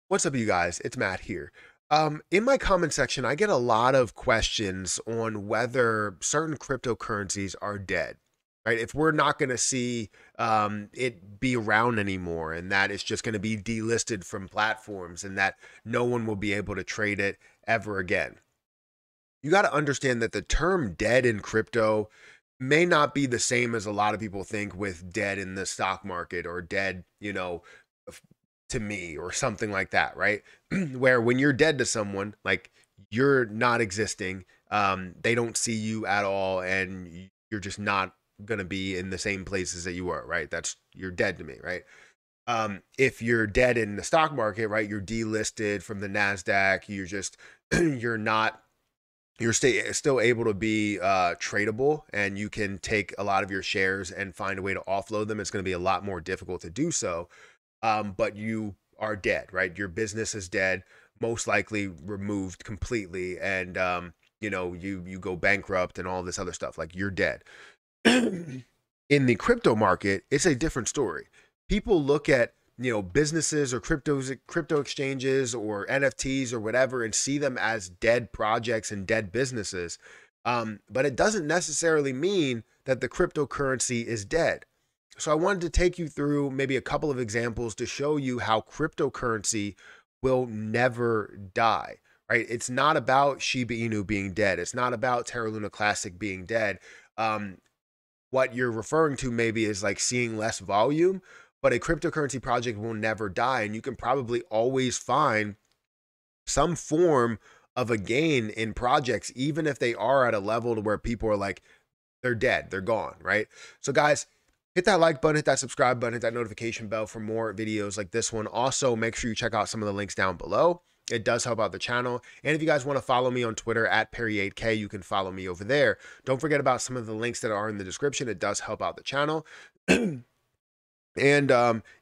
What's up, you guys? It's Matt here. In my comment section, I get a lot of questions on whether certain cryptocurrencies are dead, right? If we're not going to see it be around anymore, and that it's just going to be delisted from platforms, and that no one will be able to trade it ever again. You got to understand that the term dead in crypto may not be the same as a lot of people think with dead in the stock market or dead, to me or something like that, right? Where when you're dead to someone, like you're not existing, they don't see you at all, and you're just not gonna be in the same places that you were, right? That's you're dead to me, right? If you're dead in the stock market, right, you're delisted from the Nasdaq. You're just you're not still able to be tradable, and you can take a lot of your shares and find a way to offload them. It's going to be a lot more difficult to do so, but you are dead, right? Your business is dead, most likely removed completely, and you go bankrupt and all this other stuff. Like you're dead. In the crypto market, it's a different story. People look at businesses or crypto exchanges or NFTs or whatever and see them as dead projects and dead businesses. But it doesn't necessarily mean that the cryptocurrency is dead. So I wanted to take you through maybe a couple of examples to show you how cryptocurrency will never die, right? It's not about Shiba Inu being dead. It's not about Terra Luna Classic being dead. What you're referring to maybe is like seeing less volume, but a cryptocurrency project will never die. And you can probably always find some form of a gain in projects, even if they are at a level to where people are like, they're dead, they're gone, right? So guys, hit that like button, hit that subscribe button, hit that notification bell for more videos like this one. Also, make sure you check out some of the links down below. It does help out the channel. And if you guys want to follow me on Twitter at Perry8K, you can follow me over there. Don't forget about some of the links that are in the description. It does help out the channel. And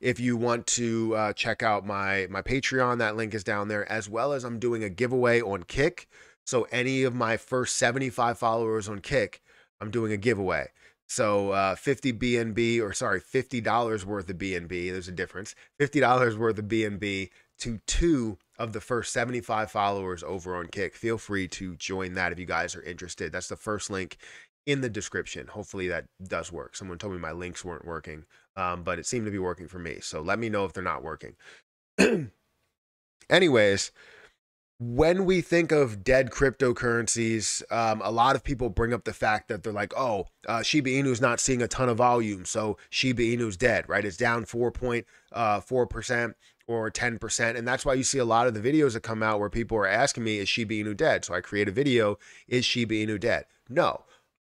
if you want to check out my Patreon, that link is down there, as well as I'm doing a giveaway on Kick. So any of my first 75 followers on Kick, I'm doing a giveaway. So 50 BNB, or sorry, $50 worth of BNB. There's a difference. $50 worth of BNB to 2 of the first 75 followers over on Kick. Feel free to join that if you guys are interested. That's the first link in the description. Hopefully that does work. Someone told me my links weren't working, but it seemed to be working for me. So let me know if they're not working. Anyways, when we think of dead cryptocurrencies, a lot of people bring up the fact that they're like, oh, Shiba Inu is not seeing a ton of volume, so Shiba Inu is dead, right? It's down 4.4% or 10%. And that's why you see a lot of the videos that come out where people are asking me, is Shiba Inu dead? So I create a video, is Shiba Inu dead? No,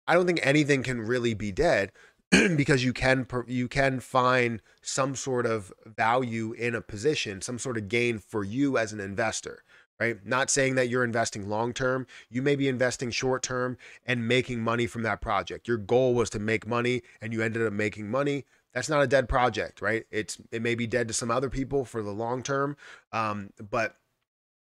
I don't think anything can really be dead because you can find some sort of value in a position, some sort of gain for you as an investor. Right? Not saying that you're investing long term. You may be investing short term and making money from that project. Your goal was to make money and you ended up making money. That's not a dead project, right? It may be dead to some other people for the long term, but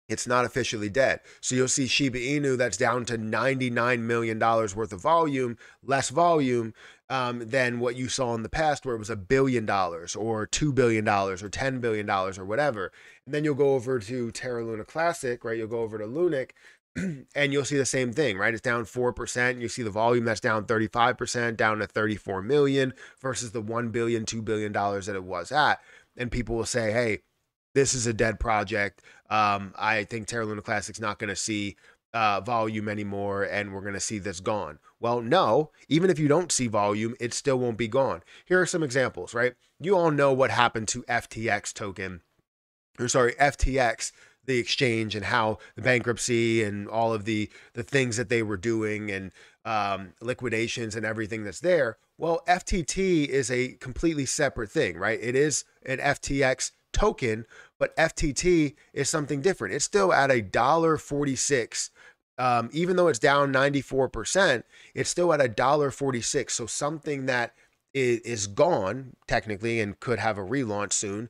it's not officially dead. So you'll see Shiba Inu that's down to $99 million worth of volume, less volume than what you saw in the past, where it was $1 billion or $2 billion or $10 billion or whatever. And then you'll go over to Terra Luna Classic, right? You'll go over to Lunic and you'll see the same thing, right? It's down 4%. You see the volume that's down 35%, down to 34 million versus the $1 billion, $2 billion that it was at. And people will say, hey, this is a dead project. I think Terra Luna Classic's not going to see volume anymore, and we're going to see this gone. Well, no, even if you don't see volume, it still won't be gone. Here are some examples, right? You all know what happened to FTX token, or sorry, FTX, the exchange, and how the bankruptcy and all of the things that they were doing and liquidations and everything that's there. Well, FTT is a completely separate thing, right? It is an FTX token, but FTT is something different. It's still at $1.46. Even though it's down 94%, it's still at $1.46. So something that is gone technically and could have a relaunch soon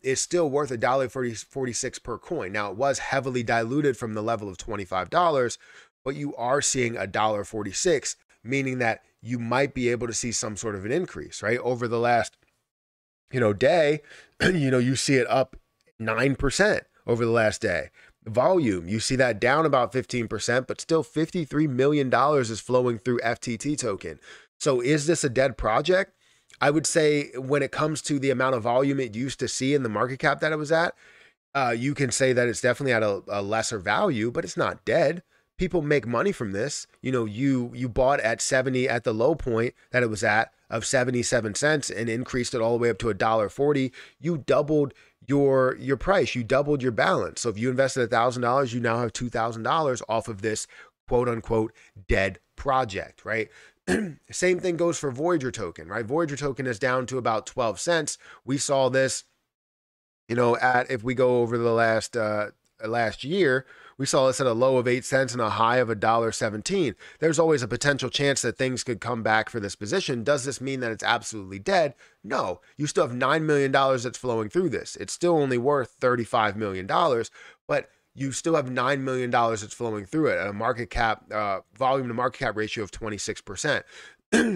is still worth $1.46 per coin. Now, it was heavily diluted from the level of $25, but you are seeing $1.46, meaning that you might be able to see some sort of an increase, right? Over the last day, you see it up 9% over the last day. Volume, you see that down about 15%, but still $53 million is flowing through FTT token. So is this a dead project? I would say when it comes to the amount of volume it used to see in the market cap that it was at, you can say that it's definitely at a lesser value, but it's not dead. People make money from this. You know, you bought at 70 at the low point that it was at of 77 cents and increased it all the way up to $1.40. You doubled your price. You doubled your balance. So if you invested $1,000, you now have $2,000 off of this quote unquote dead project, right? Same thing goes for Voyager token, right? Voyager token is down to about 12 cents. We saw this, you know, if we go over the last year, we saw this at a low of 8 cents and a high of $1.17. There's always a potential chance that things could come back for this position. Does this mean that it's absolutely dead? No, you still have $9 million that's flowing through this. It's still only worth $35 million, but you still have $9 million that's flowing through it at a market cap, volume to market cap ratio of 26%.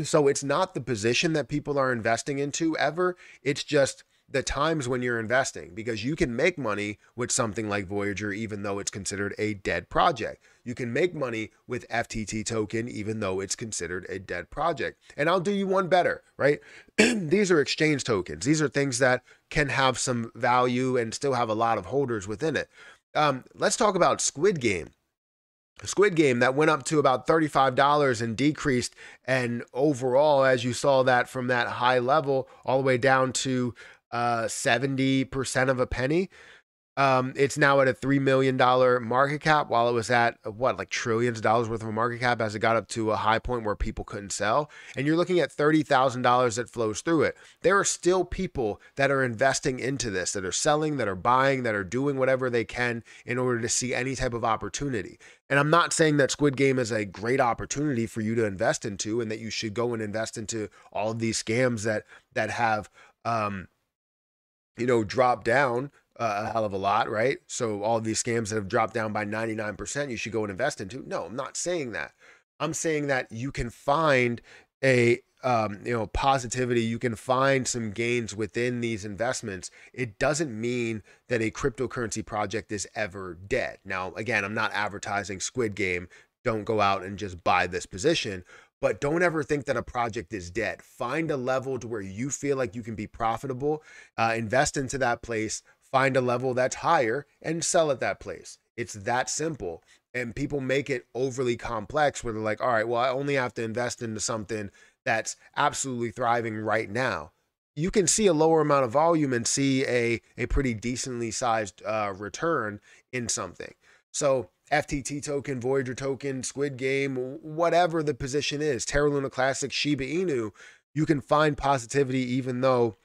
So it's not the position that people are investing into ever. It's just the times when you're investing, because you can make money with something like Voyager, even though it's considered a dead project. You can make money with FTT token, even though it's considered a dead project. And I'll do you one better, right? These are exchange tokens. These are things that can have some value and still have a lot of holders within it. Let's talk about Squid Game. Squid Game that went up to about $35 and decreased. And overall, as you saw that from that high level all the way down to 70% of a penny. It's now at a $3 million market cap, while it was at what, like trillions of dollars worth of a market cap, as it got up to a high point where people couldn't sell. And you're looking at $30,000 that flows through it. There are still people that are investing into this, that are selling, that are buying, that are doing whatever they can in order to see any type of opportunity. And I'm not saying that Squid Game is a great opportunity for you to invest into, and that you should go and invest into all of these scams that have drop down a hell of a lot, right? So all of these scams that have dropped down by 99%, you should go and invest into. No, I'm not saying that. I'm saying that you can find a positivity. You can find some gains within these investments. It doesn't mean that a cryptocurrency project is ever dead. Now, again, I'm not advertising Squid Game. Don't go out and just buy this position. But don't ever think that a project is dead. Find a level to where you feel like you can be profitable, invest into that place, find a level that's higher and sell at that place. It's that simple. And people make it overly complex where they're like, all right, well, I only have to invest into something that's absolutely thriving right now. You can see a lower amount of volume and see a pretty decently sized return in something. So FTT token, Voyager token, Squid Game, whatever the position is, Terra Luna Classic, Shiba Inu, you can find positivity even though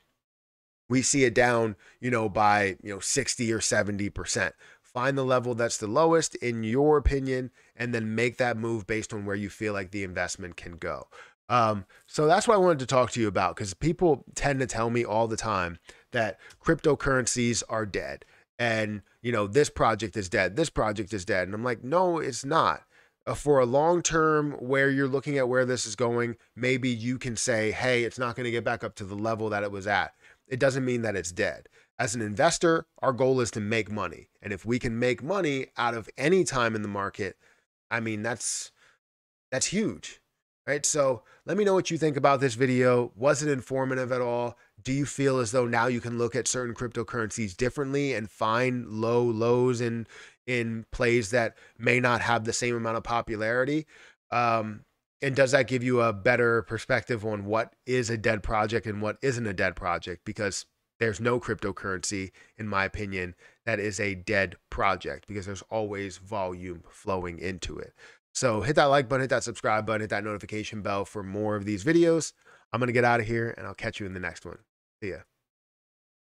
we see it down, by 60 or 70%. Find the level that's the lowest in your opinion, and then make that move based on where you feel like the investment can go. So that's what I wanted to talk to you about, because people tend to tell me all the time that cryptocurrencies are dead. And, this project is dead. This project is dead. And I'm like, no, it's not. For a long term where you're looking at where this is going, maybe you can say, hey, it's not going to get back up to the level that it was at. It doesn't mean that it's dead. As an investor, our goal is to make money. And if we can make money out of any time in the market, I mean, that's huge. Right? So let me know what you think about this video. Was it informative at all? Do you feel as though now you can look at certain cryptocurrencies differently and find lows in plays that may not have the same amount of popularity? And does that give you a better perspective on what is a dead project and what isn't a dead project? Because there's no cryptocurrency, in my opinion, that is a dead project, because there's always volume flowing into it. So hit that like button, hit that subscribe button, hit that notification bell for more of these videos. I'm going to get out of here, and I'll catch you in the next one. See ya.